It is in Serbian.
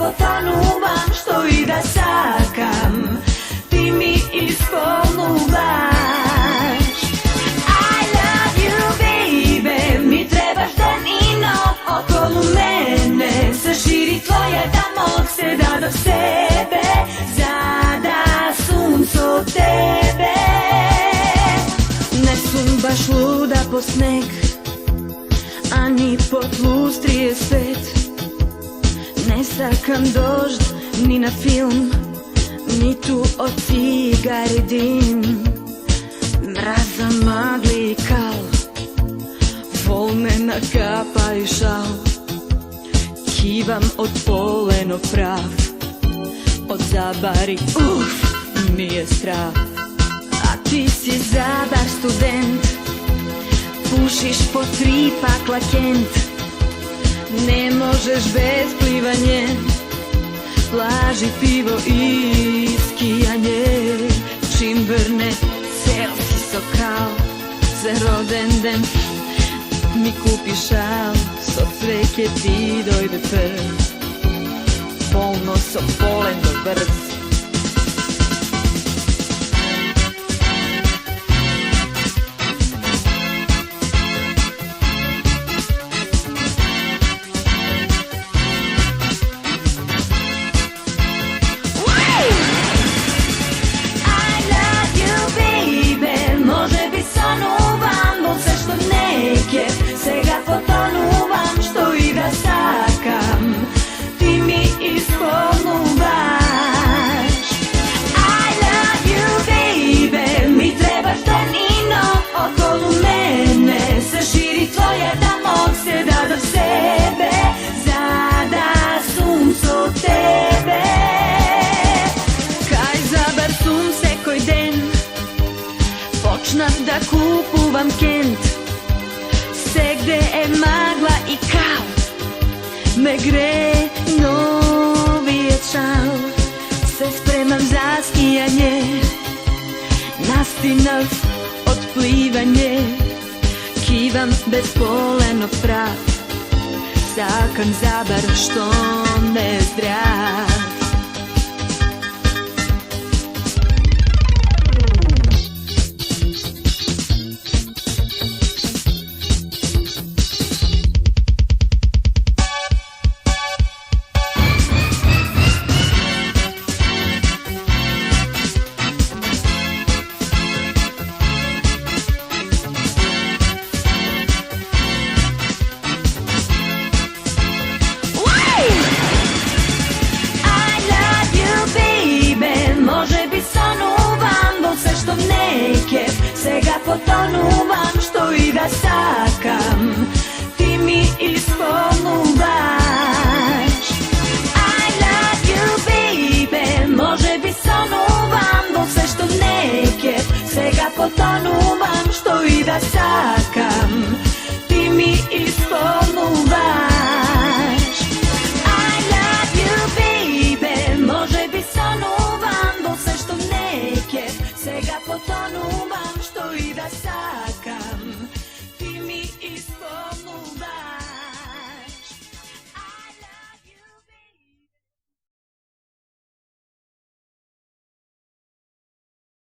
potonuvam, što i da sakam, ti mi ispunuvaš. I love you baby, mi trebaš dan i noć okolo mene, zaširi tvoje damok se da do sebe, zada sunco tebe. Ne sum baš luda po sneg, ani pod lustrije svet. Ne sakam dožd ni na film, ni tu od cigari dim. Mraza, magli i kal, volnena kapa i šal. Kivam od poleno prav, od zabari nije strah. A ti si zabar student, pušiš po 3 pakla Kent. Ne možeš bez plivanje, plaži, pivo i skijanje. Čim vrne, cel si sokal, za rodenden mi kupi šal. So cveke ti dojde prv, polno so poleno brz. Сега потонувам, što i da sakam, ti mi ispunuvaš. I love you baby, mi trebaš dan i noć okolo mene, zaširi tvoje damok se da do sebe, zada sunco tebe. Kaj zabar sunce koj den, počnat da kupuvam Kent. Se gde je magla i kal, me gre novije čal. Se spremam za skijanje, nastinav od plivanje. Kivam bez poleno prav, sakam zabar što ne zdrav. Сега потонувам, što i da sakam, ti mi ispunuvaš. I love you baby, može bi sonuvam, bo sve što neke. Сега potonuvam, što i da sakam, ti mi ispunuvaš. I love you baby, može bi sonuvam, bo sve što neke. Сега потонувам, što i da sakam.